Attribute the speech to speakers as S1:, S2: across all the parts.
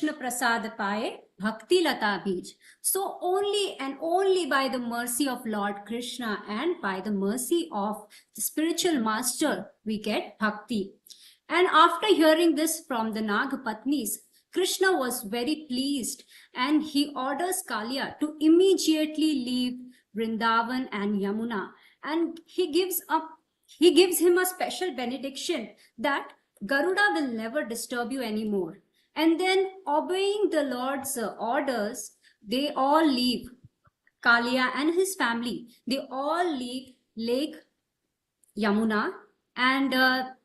S1: Krishna Prasad paye, Bhakti Lata Bij. So only and only by the mercy of Lord Krishna and by the mercy of the spiritual master, we get bhakti. And after hearing this from the Nagapatnis, Krishna was very pleased and he orders Kalia to immediately leave Vrindavan and Yamuna. And he gives him a special benediction that Garuda will never disturb you anymore. And then, obeying the Lord's orders, they all leave. Kalia and his family, they all leave Lake Yamuna. And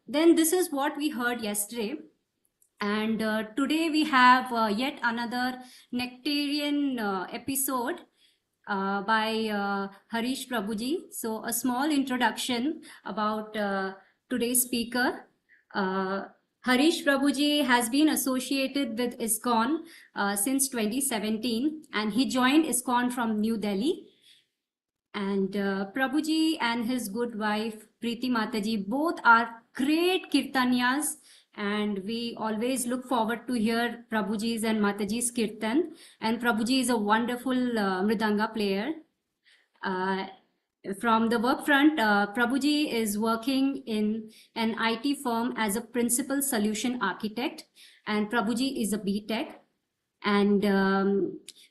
S1: then this is what we heard yesterday. And today we have yet another Nectarian episode by Harish Prabhuji. So a small introduction about today's speaker. Harish Prabhuji has been associated with ISKCON since 2017, and he joined ISKCON from New Delhi. And Prabhuji and his good wife Preeti Mataji both are great kirtanyas, and we always look forward to hear Prabhuji's and Mataji's kirtan. And Prabhuji is a wonderful mridanga player. From the work front, Prabhuji is working in an IT firm as a principal solution architect, and Prabhuji is a BTech. And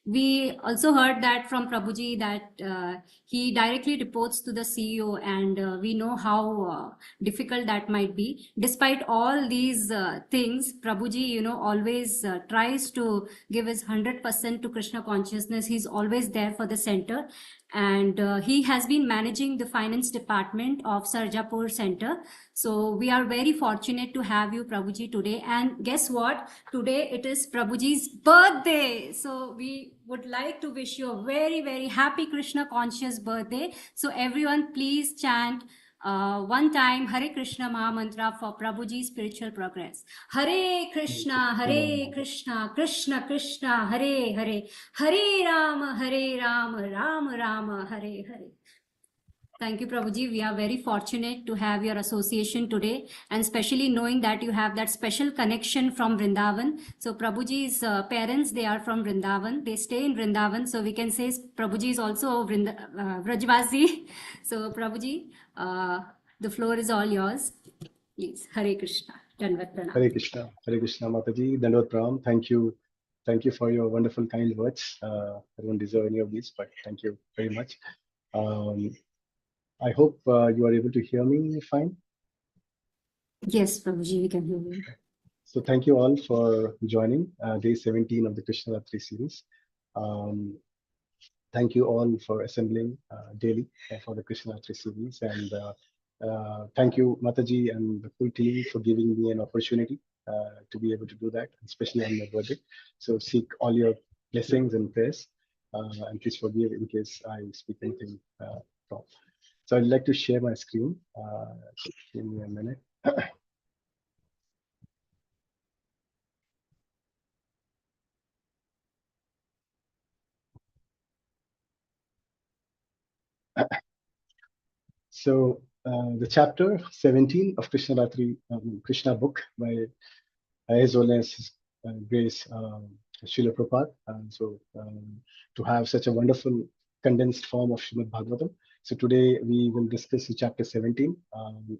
S1: we also heard that from Prabhuji that he directly reports to the CEO, and we know how difficult that might be. Despite all these things, Prabhuji, always tries to give his 100% to Krishna consciousness. He's always there for the center. And he has been managing the finance department of Sarjapur Center. So we are very fortunate to have you, Prabhuji, today. And guess what? Today it is Prabhuji's birthday. So we would like to wish you a very, very happy Krishna conscious birthday. So everyone, please chant one time Hare Krishna Maha Mantra for Prabhuji's spiritual progress. Hare Krishna, Krishna Krishna, Hare Hare, Hare Rama, Rama Rama, Hare Hare. Thank you, Prabhuji. We are very fortunate to have your association today, and especially knowing that you have that special connection from Vrindavan. So Prabhuji's parents, they are from Vrindavan. They stay in Vrindavan. So we can say Prabhuji is also Vrajvasi. So Prabhuji, the floor is all yours. Please, Hare Krishna. Dandavat Pranam.
S2: Hare Krishna, Mataji. Dandavat Pranam. Thank you for your wonderful, kind words. I don't deserve any of these, but thank you very much. I hope you are able to hear me fine.
S1: Yes, Prabhuji, we can hear you.
S2: So thank you all for joining day 17 of the Krishna Ratri series. Thank you all for assembling daily for the Krishna Ratri series. And thank you, Mataji and the full team, for giving me an opportunity to be able to do that, especially on my birthday. So seek all your blessings and prayers. And please forgive in case I speak anything wrong. So I'd like to share my screen. Give me a minute. So the chapter 17 of Krishna Ratri, Krishna book by His Holiness Grace Srila Prabhupada. So to have such a wonderful condensed form of Srimad Bhagavatam. So today we will discuss chapter 17,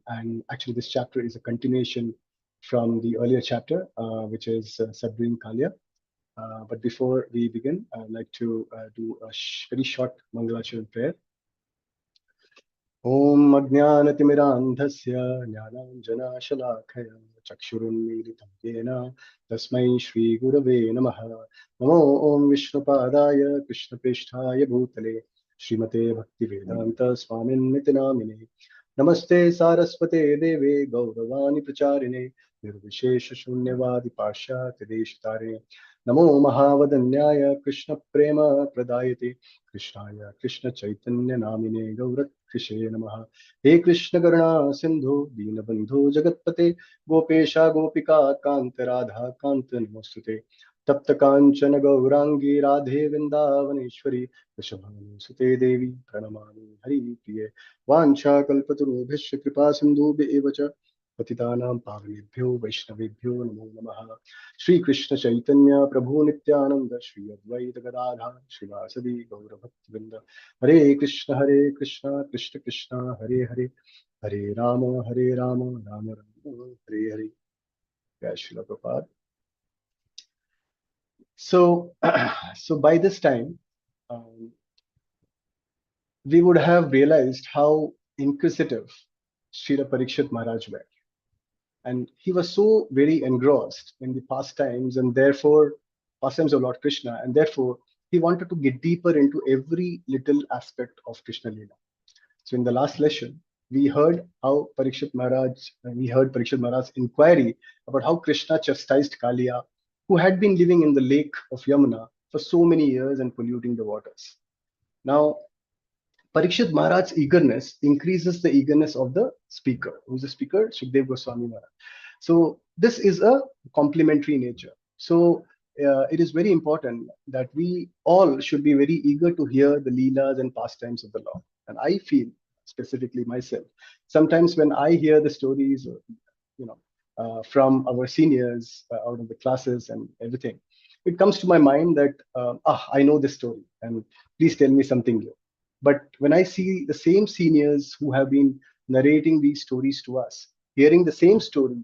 S2: and actually this chapter is a continuation from the earlier chapter, which is Subduing Kalya. But before we begin, I'd like to do a very short Mangalacharan prayer. Om Ajnanatimirandhasya Jnananjanashalakaya Chakshurunmilitam Yena Tasmai Shri Gurave Namaha. Namo Om Vishnupadaya Krishnapesthaya Bhutale Srimate Bhaktivedanta Swamin Nitinamine. Namaste Saraswate Deve Gauravani Pracharine Nirvishesha Shunyavadi Pasha Tedeshitare. Namo Mahavadanyaya Krishna Prema Pradayate Krishnaya Krishna Chaitanya Namine Gaurat Krishe Namaha. He Krishna Karuna Sindhu Dinabandhu Jagatpate Gopesha Gopika Kanta Radha Kanta Namostute Tapta Kanchana Gaurangi Radhe Vrindavaneshwari Vrishabhanu Sute Devi Pranamami Hari Priye Vancha Kalpatarubhishya Kripa Sindhu Bevacha पतितानां पावनेभ्यो वैष्णवेभ्यो नमो नमः। श्री कृष्ण चैतन्य प्रभु नित्यानंद श्री अद्वैत गदाधर श्रीवासदि गौरभक्तवृंद। हरे कृष्ण कृष्ण कृष्ण हरे हरे, हरे राम राम राम हरे हरे। जय Srila Prabhupada. So, so by this time, um, we would have realized how inquisitive Srila Parikshit Maharaj were. And he was so very engrossed in the pastimes and therefore pastimes of Lord Krishna, and therefore he wanted to get deeper into every little aspect of Krishna Lila. So in the last lesson, we heard how we heard Parikshit Maharaj's inquiry about how Krishna chastised Kaliya, who had been living in the lake of Yamuna for so many years and polluting the waters. Now, Parikshit Maharaj's eagerness increases the eagerness of the speaker. Who's the speaker? Shukdev Goswami Maharaj. So this is a complementary nature. So it is very important that we all should be very eager to hear the leelas and pastimes of the Lord. And I feel, specifically myself, sometimes when I hear the stories, you know, from our seniors out of the classes and everything, it comes to my mind that I know this story, and please tell me something new. But when I see the same seniors who have been narrating these stories to us, hearing the same story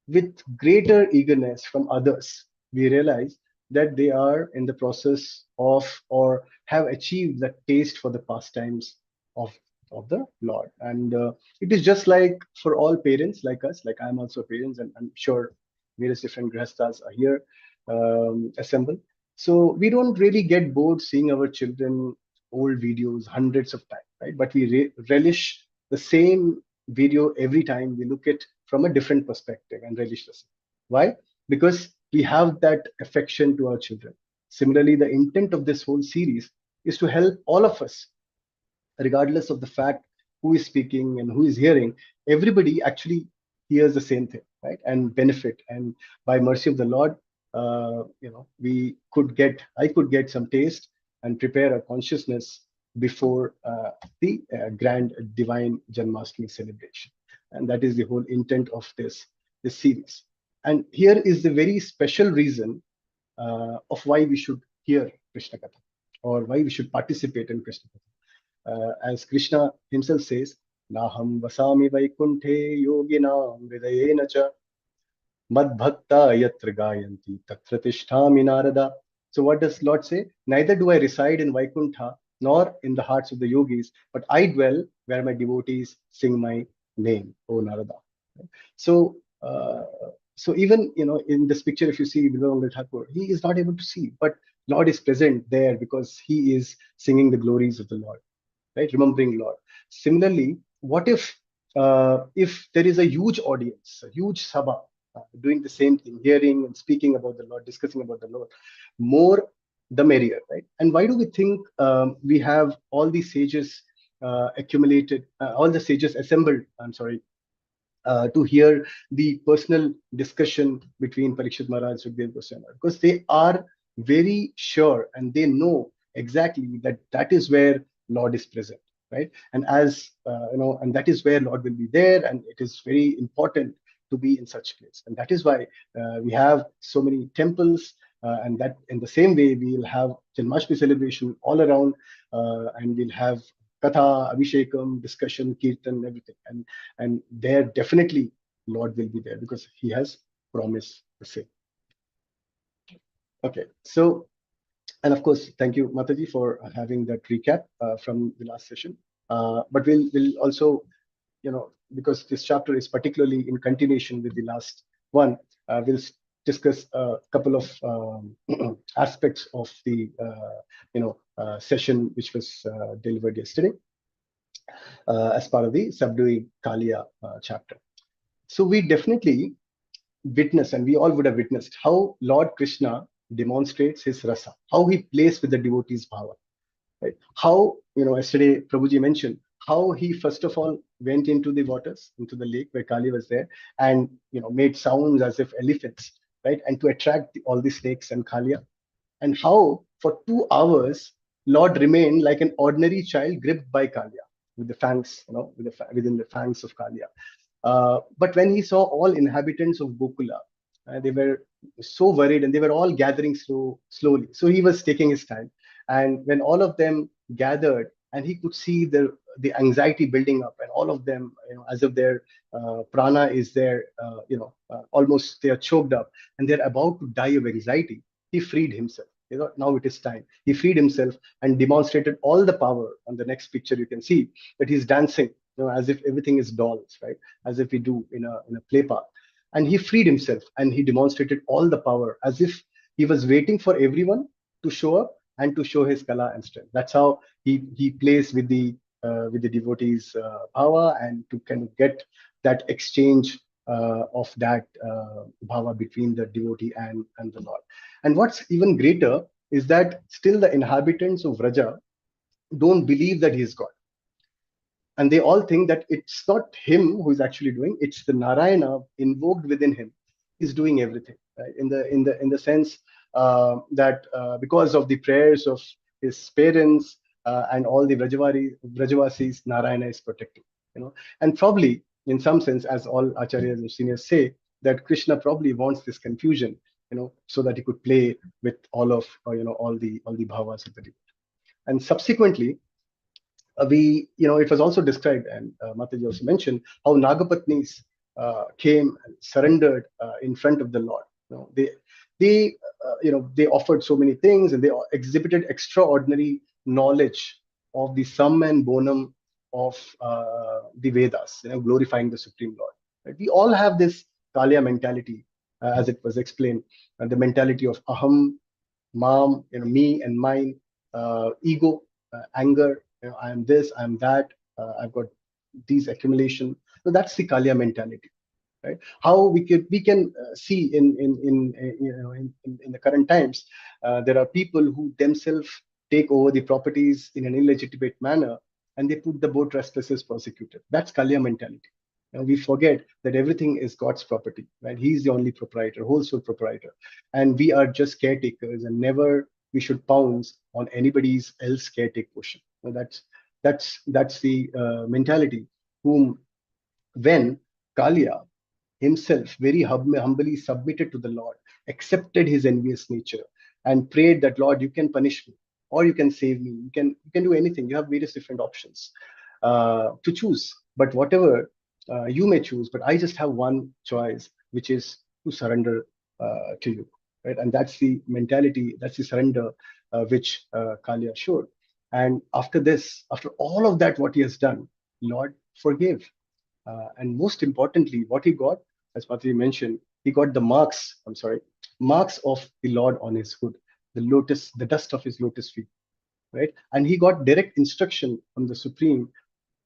S2: with greater eagerness from others, we realize that they are in the process of or have achieved the taste for the pastimes of of the Lord. And it is just like for all parents like us, like I'm also a parent, and I'm sure various different grahasthas are here assembled. So we don't really get bored seeing our children old videos hundreds of times, right? But we relish the same video every time we look at from a different perspective and relish the same. Why? Because we have that affection to our children. Similarly, the intent of this whole series is to help all of us, regardless of the fact who is speaking and who is hearing, everybody actually hears the same thing, right? And benefit. And by mercy of the Lord, I could get some taste and prepare a consciousness before the grand divine Janmashtami celebration. And that is the whole intent of this series. And here is the very special reason of why we should hear Krishna Katha, or why we should participate in Krishna Katha. As Krishna himself says, Naham vasami vaikunthe yoginam hridayena cha madbhakta yatra gayanti tatra tishtami narada. So what does Lord say? Neither do I reside in Vaikuntha nor in the hearts of the yogis, but I dwell where my devotees sing my name, O Narada. So, so even in this picture, if you see Vivekananda Thakur, he is not able to see, but Lord is present there because he is singing the glories of the Lord, right? Remembering Lord. Similarly, what if there is a huge audience, a huge sabha, doing the same thing, hearing and speaking about the Lord, discussing about the Lord, more the merrier, right? And why do we think we have all these sages accumulated, all the sages assembled? I'm sorry, to hear the personal discussion between Parikshit Maharaj and Sukhdev Goswami, because they are very sure and they know exactly that that is where Lord is present, right? And as and that is where Lord will be there, and it is very important to be in such place, and that is why we have so many temples. And that in the same way, we will have Janmashtami celebration all around, and we'll have Katha, Abhishekam, discussion, Kirtan, everything. And there definitely Lord will be there because he has promised the same. Okay, so, and of course, thank you, Mataji, for having that recap from the last session. But we'll also, because this chapter is particularly in continuation with the last one, we'll discuss a couple of aspects of the session which was delivered yesterday as part of the subduing Kalia chapter. So we definitely witness, and we all would have witnessed how Lord Krishna demonstrates his rasa, how he plays with the devotees' bhava. Right? How, yesterday Prabhuji mentioned how he first of all went into the waters, into the lake where Kali was there, and made sounds as if elephants, right? And to attract all the snakes and Kalia. And how for 2 hours Lord remained like an ordinary child gripped by Kalia with the fangs, within the fangs of Kalia. But when he saw all inhabitants of Gokula, they were so worried and they were all gathering slowly. So he was taking his time. And when all of them gathered and he could see the anxiety building up and all of them, as if their prana is there, almost they are choked up and they're about to die of anxiety, he freed himself. Now it is time. He freed himself and demonstrated all the power. On the next picture, you can see that he's dancing, as if everything is dolls, right? As if we do in a play park. And he freed himself and he demonstrated all the power as if he was waiting for everyone to show up and to show his kala and strength. That's how he plays with the devotees' bhava and to kind of get that exchange of that bhava between the devotee and the Lord. And what's even greater is that still the inhabitants of Vraja don't believe that he is God, and they all think that it's not him who is actually doing, it's the Narayana invoked within him is doing everything, right? In the sense that because of the prayers of his parents and all the Vrajavasis, Narayana is protecting, and probably in some sense, as all acharyas and seniors say, that Krishna probably wants this confusion, so that he could play with all of all the bhavas of the devotee. And subsequently, it was also described, and Mataji also mentioned how Nagapatnis came and surrendered in front of the Lord. They offered so many things, and they exhibited extraordinary knowledge of the sum and bonum of the Vedas, glorifying the Supreme Lord. Right? We all have this Kalya mentality, as it was explained, the mentality of aham, mam, me and mine, ego, anger. I am this, I am that. I've got these accumulation. So that's the Kalya mentality, right? How we can see in the current times, there are people who themselves take over the properties in an illegitimate manner, and they put the boat restless prosecuted. That's Kalya mentality. We forget that everything is God's property, right? He's the only proprietor, whole soul proprietor, and we are just caretakers, and never we should pounce on anybody's else caretake portion. That's the mentality. Whom when Kalia himself very humbly submitted to the Lord, accepted his envious nature, and prayed that, Lord, you can punish me or you can save me. You can do anything. You have various different options to choose. But whatever you may choose, but I just have one choice, which is to surrender to you. Right? And that's the mentality, that's the surrender which Kalia showed. And after this, after all of that, what he has done, Lord, forgive. And most importantly, what he got, as Patri mentioned, he got the marks of the Lord on his hood, the dust of his lotus feet, right? And he got direct instruction from the Supreme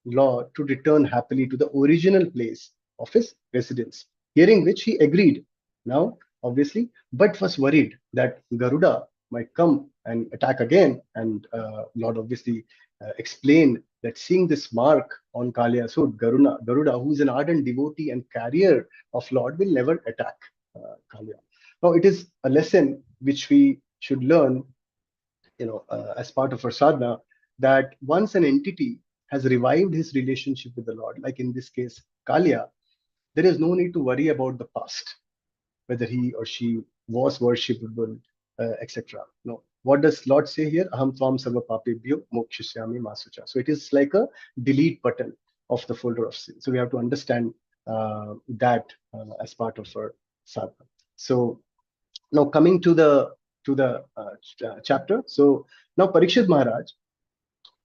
S2: Lord to return happily to the original place of his residence, hearing which he agreed. Now, obviously, but was worried that Garuda might come and attack again. And Lord obviously explained that seeing this mark on Kalia's hood, Garuda, who is an ardent devotee and carrier of Lord, will never attack Kalia. Now, it is a lesson which we should learn, as part of our sadhana, that once an entity has revived his relationship with the Lord, like in this case, Kalia, there is no need to worry about the past, whether he or she was worshipable, etc. No. What does Lord say here? Aham tvam sarva papebhyo mokshishyami masucha. So it is like a delete button of the folder of sin. So we have to understand that as part of our sadhana. So now coming to the chapter. So now Parikshit Maharaj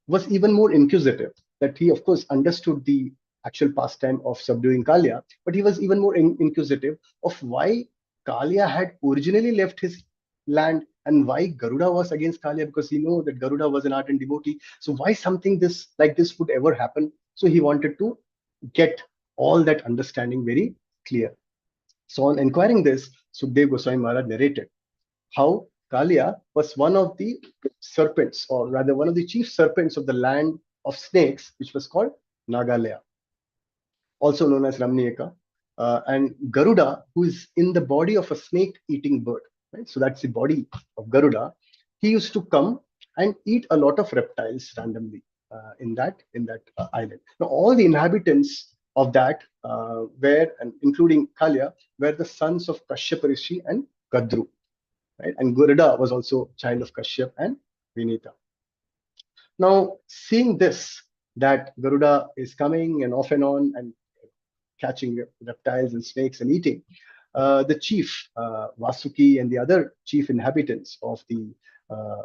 S2: was even more inquisitive. That he, of course, understood the actual pastime of subduing Kalia, but he was even more inquisitive of why Kalia had originally left his land and why Garuda was against Kalia, because he knew that Garuda was an ardent devotee. So why something like this would ever happen? So he wanted to get all that understanding very clear. So on inquiring this, Sukhdev Goswami Maharaj narrated how Kalia was one of the serpents, or rather one of the chief serpents of the land of snakes, which was called Nagalaya, also known as Ramniyaka, and Garuda, who is in the body of a snake-eating bird. Right? So that's the body of Garuda. He used to come and eat a lot of reptiles randomly in that island. Now all the inhabitants of that, where, and including Kalya, were the sons of Kashyap Rishi and Kadru, right? And Garuda was also child of Kashyap and Vinita. Now, seeing this, that Garuda is coming and off and on and catching reptiles and snakes and eating, the chief, Vasuki, and the other chief inhabitants of the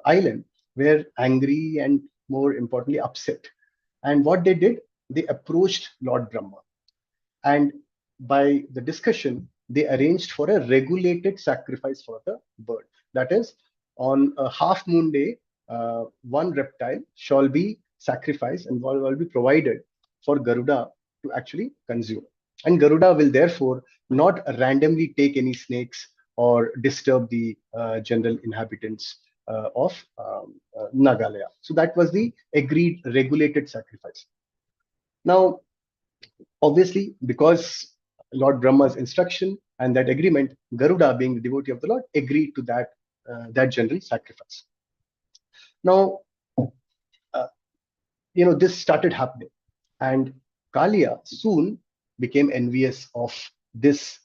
S2: island were angry and, more importantly, upset. And what they did, they approached Lord Brahma. And by the discussion, they arranged for a regulated sacrifice for the bird. That is, on a half moon day, one reptile shall be sacrificed and will be provided for Garuda to actually consume. And Garuda will therefore not randomly take any snakes or disturb the general inhabitants of Nagalaya. So that was the agreed regulated sacrifice. Now, obviously, because Lord Brahma's instruction and that agreement, Garuda, being the devotee of the Lord, agreed to that general sacrifice. Now, this started happening, and Kalia soon became envious of this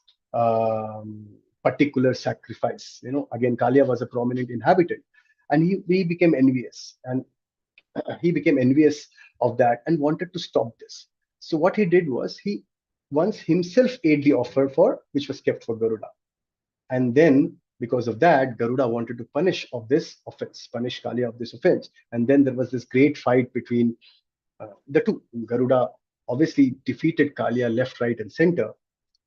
S2: particular sacrifice. Again, Kalia was a prominent inhabitant, and he became envious, and he became envious of that and wanted to stop this. So what he did was he once himself ate the offer which was kept for Garuda. And then because of that, Garuda wanted to punish Kalia of this offense. And then there was this great fight between the two. Garuda obviously defeated Kalia left, right, and center.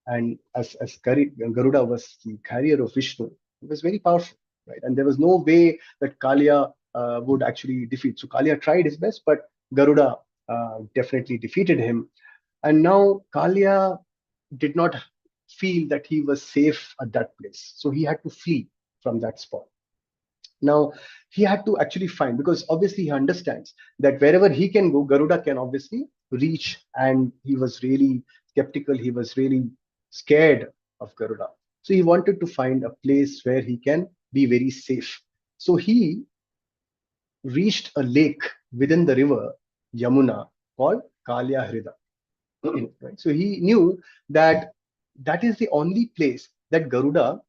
S2: And as Garuda was the carrier of Vishnu, it was very powerful, right? And there was no way that Kalia would actually defeat. So Kalia tried his best, but Garuda definitely defeated him. And now Kalia did not feel that he was safe at that place. So he had to flee from that spot. Now, he had to actually find, because obviously he understands that wherever he can go, Garuda can obviously reach. And he was really skeptical. He was really scared of Garuda. So he wanted to find a place where he can be very safe. So he reached a lake within the river Yamuna called Kalya Hrida. Right? So he knew that that is the only place that Garuda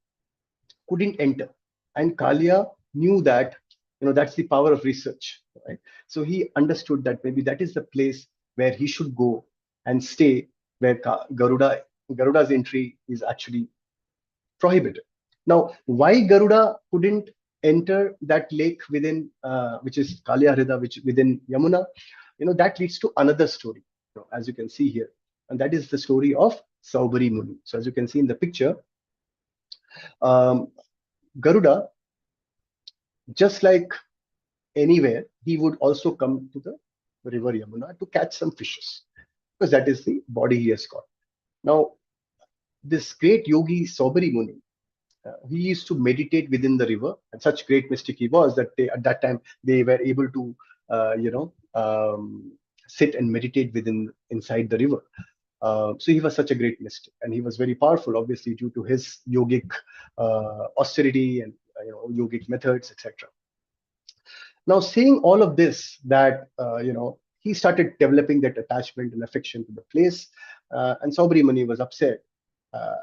S2: couldn't enter. And Kalya knew that, that's the power of research. Right? So he understood that maybe that is the place where he should go and stay, where Garuda's entry is actually prohibited. Now, why Garuda couldn't enter that lake within, which is Kalya Hrida, which within Yamuna, that leads to another story, as you can see here. And that is the story of Saubari Muni. So as you can see in the picture, Garuda, just like anywhere, he would also come to the river Yamuna to catch some fishes, because that is the body he has got. Now, this great yogi Saubari Muni, he used to meditate within the river, and such great mystic he was that at that time they were able to, sit and meditate inside the river. So he was such a great mystic, and he was very powerful, obviously due to his yogic austerity and yogic methods, etc. Now, seeing all of this, that he started developing that attachment and affection to the place, and Saubari Muni was upset.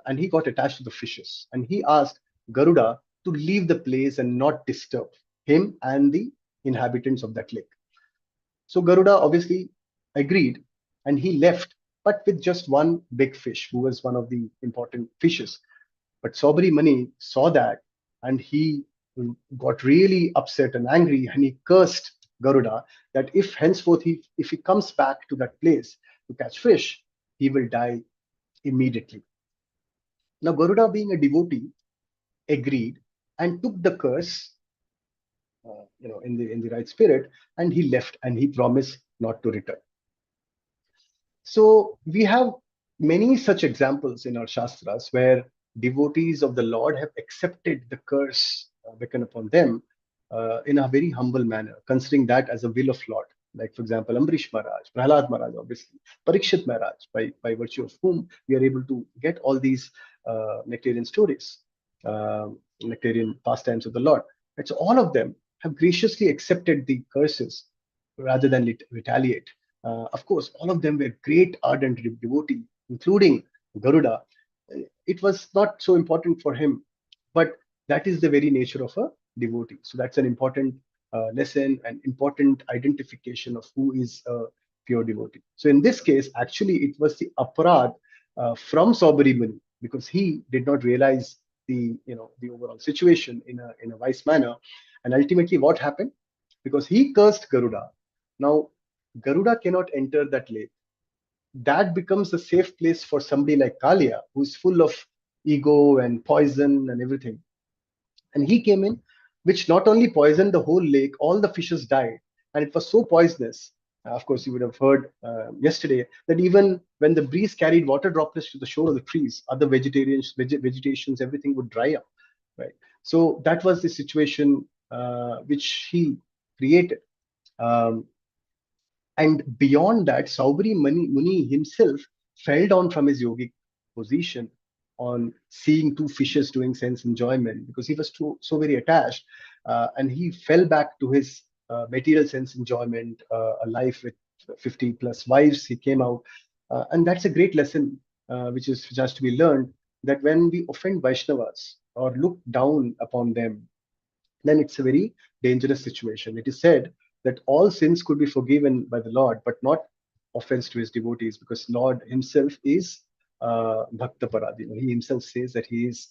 S2: And he got attached to the fishes, and he asked Garuda to leave the place and not disturb him and the inhabitants of that lake. So Garuda obviously agreed, and he left, but with just one big fish, who was one of the important fishes. But Saubari Muni saw that, and he got really upset and angry, and he cursed Garuda that if henceforth if he comes back to that place to catch fish, he will die immediately. Now, Garuda, being a devotee, agreed and took the curse, in the right spirit, and he left, and he promised not to return. So we have many such examples in our Shastras where devotees of the Lord have accepted the curse beckoned upon them in a very humble manner, considering that as a will of Lord. Like, for example, Ambrish Maharaj, Prahlad Maharaj, obviously, Parikshit Maharaj, by virtue of whom we are able to get all these nectarian stories, nectarian pastimes of the Lord. And so all of them have graciously accepted the curses rather than retaliate. Of course, all of them were great ardent devotee, including Garuda. It was not so important for him, but that is the very nature of a devotee. So that's an important lesson and important identification of who is a pure devotee. So in this case, actually, it was the aparad from Saubari Muni, because he did not realize the overall situation in a wise manner, and ultimately what happened, because he cursed Garuda. Now Garuda cannot enter that lake. That becomes a safe place for somebody like Kalia, who's full of ego and poison and everything. And he came in, which not only poisoned the whole lake, all the fishes died. And it was so poisonous. Of course, you would have heard yesterday that even when the breeze carried water droplets to the shore of the trees, other vegetations, everything would dry up. Right. So that was the situation which he created. Um, and beyond that, Saubari Muni himself fell down from his yogic position on seeing two fishes doing sense enjoyment, because he was so very attached, and he fell back to his material sense enjoyment, a life with 50 plus wives. He came out, and that's a great lesson which has to be learned, that when we offend Vaishnavas or look down upon them, then it's a very dangerous situation. It is said that all sins could be forgiven by the Lord, but not offense to his devotees, because Lord himself is Bhakta Paradina. He himself says that he is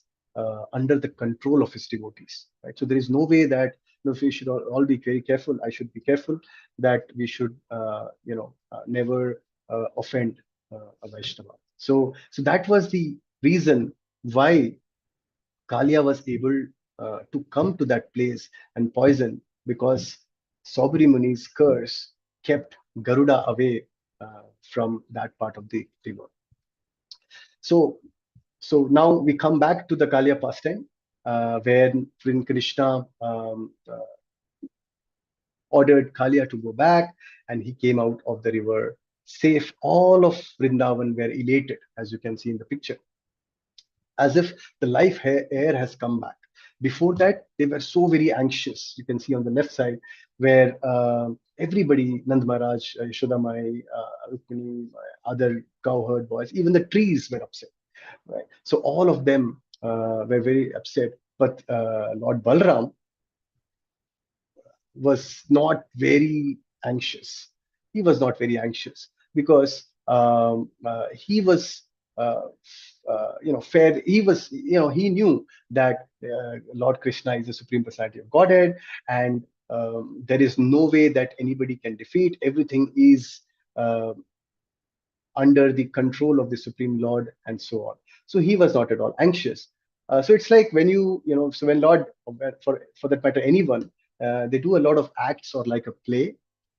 S2: under the control of his devotees. Right? So there is no way that, we should all be very careful. I should be careful that we should never offend a Vaishnava. So that was the reason why Kalia was able to come to that place and poison, because Saubari Muni's curse kept Garuda away from that part of the river. So, so now we come back to the Kalia pastime, where Krishna ordered Kalia to go back, and he came out of the river safe. All of Vrindavan were elated, as you can see in the picture, as if the life air has come back. Before that, they were so very anxious. You can see on the left side where everybody, Nand Maharaj, Yashoda Mai, Rukmini, other cowherd boys, even the trees were upset. Right? So all of them were very upset. But Lord Balram was not very anxious. He was not very anxious, because he was, fair. He was, he knew that Lord Krishna is the Supreme Personality of Godhead, and there is no way that anybody can defeat. Everything is uh, under the control of the Supreme Lord, and so on. So he was not at all anxious. So it's like when so when Lord, for that matter, anyone, they do a lot of acts or like a play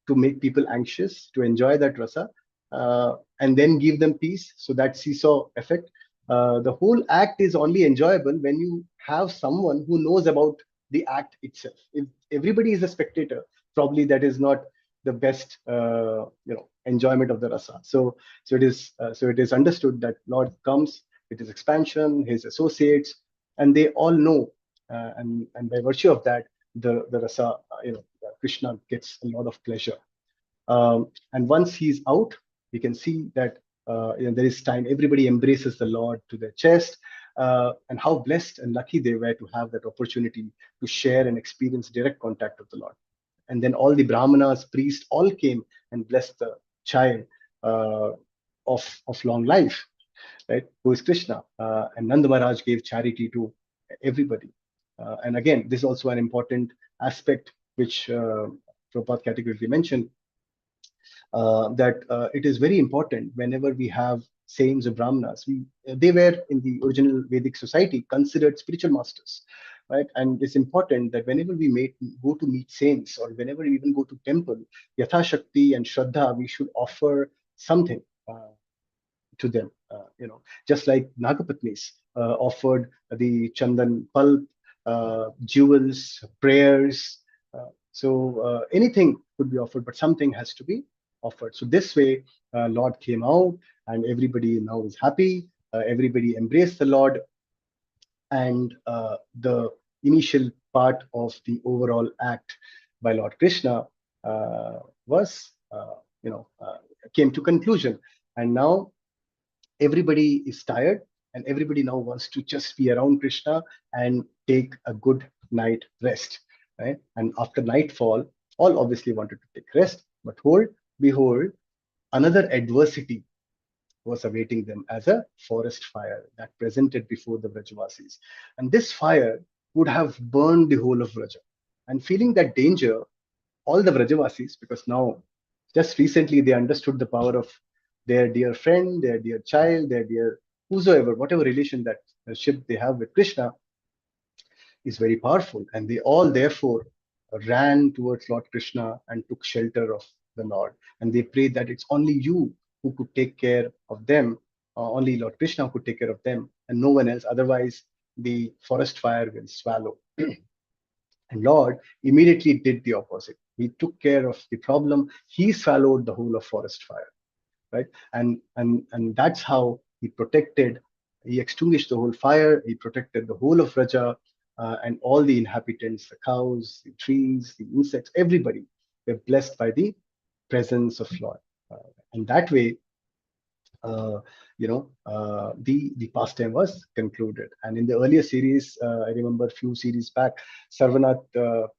S2: to make people anxious, to enjoy that rasa, and then give them peace. So that seesaw effect. The whole act is only enjoyable when you have someone who knows about the act itself. If everybody is a spectator, probably that is not the best enjoyment of the rasa. So it is understood that Lord comes with his expansion, his associates, and they all know, and by virtue of that, the rasa, Krishna gets a lot of pleasure. And once he's out, we can see that there is time. Everybody embraces the Lord to their chest, and how blessed and lucky they were to have that opportunity to share and experience direct contact with the Lord. And then all the brahmanas, priests, all came and blessed the child uh, of long life, right? Who is Krishna. And Nand Maharaj gave charity to everybody. And again, this is also an important aspect which Prabhupada categorically mentioned, that it is very important whenever we have saints or brahmanas. They were in the original Vedic society considered spiritual masters, right? And it's important that whenever go to meet saints, or whenever we even go to temple, yatha shakti and shraddha, we should offer something to them. Just like Nagapatnis offered the chandan pulp, jewels, prayers. Anything could be offered, but something has to be offered. So this way, Lord came out, and everybody now is happy. Everybody embraced the Lord, and the initial part of the overall act by Lord Krishna was came to conclusion. And now everybody is tired, and everybody now wants to just be around Krishna and take a good night rest, right? And after nightfall, all obviously wanted to take rest, but behold, another adversity was awaiting them as a forest fire that presented before the Vrajavasis. And this fire would have burned the whole of Vraja. And feeling that danger, all the Vrajavasis, because now just recently they understood the power of their dear friend, their dear child, their dear whosoever, whatever relation that ship they have with Krishna is very powerful. And they all therefore ran towards Lord Krishna and took shelter of the Lord. And they prayed that it's only you who could take care of them, only Lord Krishna could take care of them, and no one else. Otherwise, the forest fire will swallow. And Lord immediately did the opposite. He took care of the problem. He swallowed the whole of forest fire, right? And that's how he protected. He extinguished the whole fire. He protected the whole of Raja, and all the inhabitants, the cows, the trees, the insects, everybody were blessed by the presence of Lord. And that way, the pastime was concluded. And in the earlier series, I remember a few series back, Sarvanath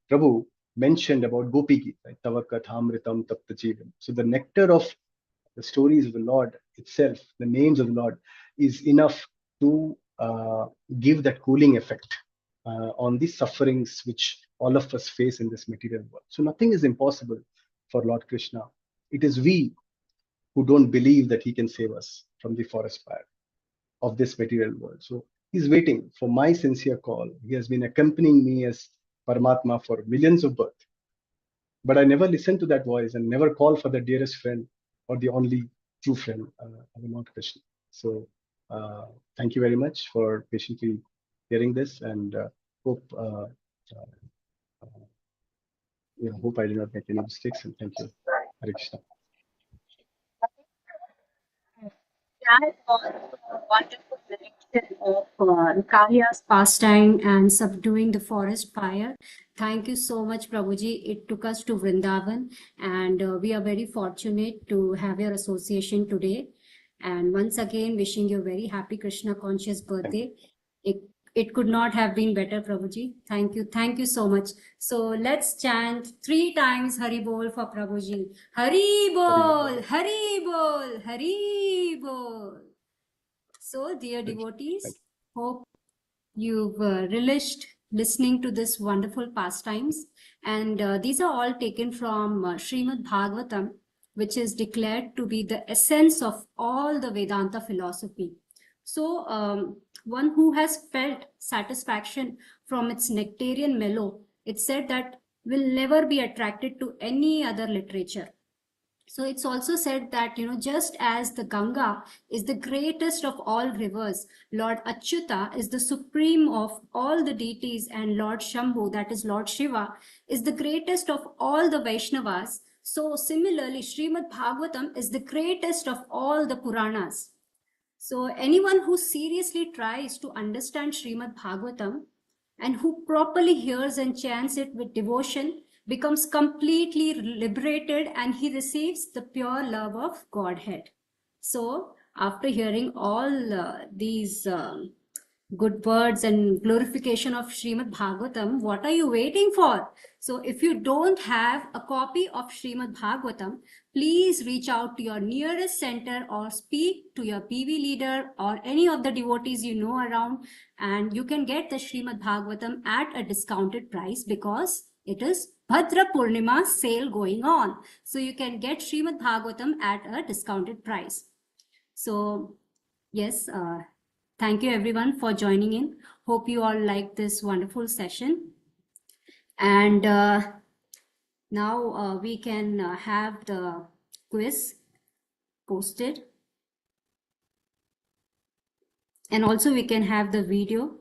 S2: Prabhu mentioned about Gopi Geet, right? Tava kathamritam tapta jeevan. So the nectar of the stories of the Lord itself, the names of the Lord, is enough to give that cooling effect on the sufferings which all of us face in this material world. So nothing is impossible for Lord Krishna. It is we who don't believe that he can save us from the forest fire of this material world. So he's waiting for my sincere call. He has been accompanying me as Paramatma for millions of births. But I never listened to that voice and never called for the dearest friend or the only true friend, Lord Krishna. So thank you very much for patiently hearing this, and hope hope I did not make any mistakes. And thank you, Hare Krishna.
S1: That was a wonderful depiction of Kalia's pastime and subduing the forest fire. Thank you so much, Prabhuji. It took us to Vrindavan, and we are very fortunate to have your association today. And once again, wishing you a very happy Krishna conscious birthday. It could not have been better, Prabhuji. Thank you so much. So let's chant 3 times Hari Bol for Prabhuji. Hari Bol, Hari Bol, Hari Bol. So, dear devotees, hope you've relished listening to this wonderful pastimes. And these are all taken from Srimad Bhagavatam, which is declared to be the essence of all the Vedanta philosophy. So, one who has felt satisfaction from its nectarian mellow, it said that will never be attracted to any other literature. So it's also said that, just as the Ganga is the greatest of all rivers, Lord Achyuta is the supreme of all the deities, and Lord Shambhu, that is Lord Shiva, is the greatest of all the Vaishnavas. So similarly, Srimad Bhagavatam is the greatest of all the Puranas. So anyone who seriously tries to understand Srimad Bhagavatam and who properly hears and chants it with devotion becomes completely liberated, and he receives the pure love of Godhead. So after hearing all these good words and glorification of Srimad Bhagavatam, what are you waiting for? So if you don't have a copy of Srimad Bhagavatam, please reach out to your nearest center or speak to your PV leader or any of the devotees you know around, and you can get the Srimad Bhagavatam at a discounted price because it is Bhadra Purnima sale going on. So you can get Srimad Bhagavatam at a discounted price. So yes, thank you everyone for joining in. Hope you all liked this wonderful session. And now we can have the quiz posted. And also we can have the video.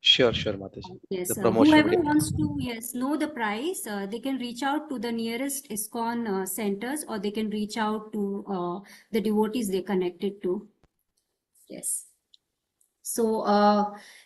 S3: Sure, Mataji.
S1: Yes,
S3: The promotion
S1: whoever
S3: video.
S1: wants to, know the price, they can reach out to the nearest ISKCON centers, or they can reach out to the devotees they connected to. Yes. So,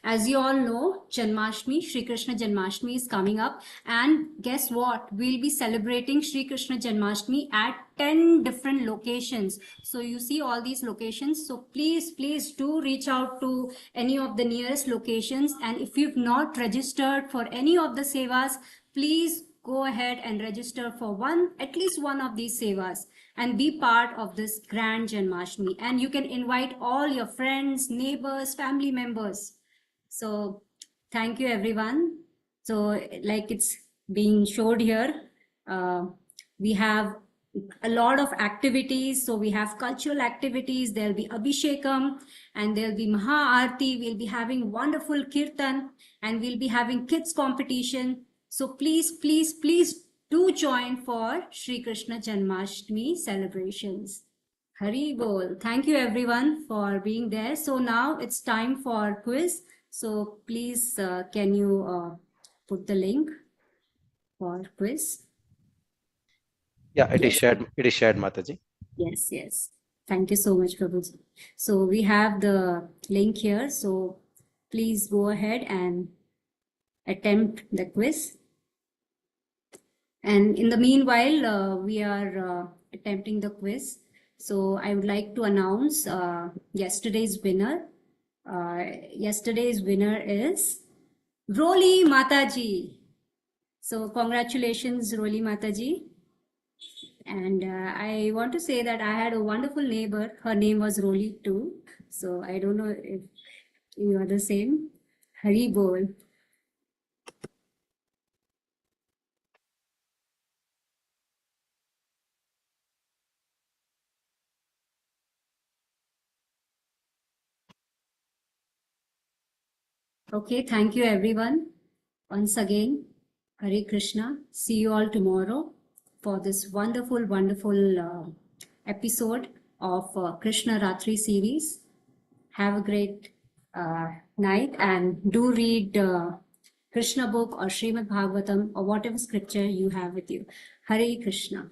S1: as you all know, Janmashtami, Shri Krishna Janmashtami is coming up. And guess what? We'll be celebrating Shri Krishna Janmashtami at 10 different locations. So, you see all these locations. So, please do reach out to any of the nearest locations. And if you've not registered for any of the sevas, please go ahead and register for at least one of these sevas and be part of this grand Janmashtami. And you can invite all your friends, neighbors, family members. So thank you, everyone. So like it's being showed here, we have a lot of activities. So we have cultural activities. There'll be Abhishekam and there'll be Maha Aarti. We'll be having wonderful Kirtan and we'll be having kids competition. So please do join for Shri Krishna Janmashtami celebrations. Hari Bol. Thank you everyone for being there. So now it's time for quiz. So please, can you put the link for quiz?
S3: Yeah, it is
S1: Yes.
S3: shared. It is shared, Mataji.
S1: Yes. Thank you so much, Prabhuji. So we have the link here. So please go ahead and attempt the quiz. And in the meanwhile, we are attempting the quiz. So I would like to announce yesterday's winner. Yesterday's winner is Roli Mataji. So congratulations, Roli Mataji. And I want to say that I had a wonderful neighbor. Her name was Roli too. So I don't know if you are the same. Hari Bol. Okay, thank you everyone. Once again, Hare Krishna. See you all tomorrow for this wonderful episode of Krishna Ratri series. Have a great night and do read Krishna book or Srimad Bhagavatam or whatever scripture you have with you. Hare Krishna.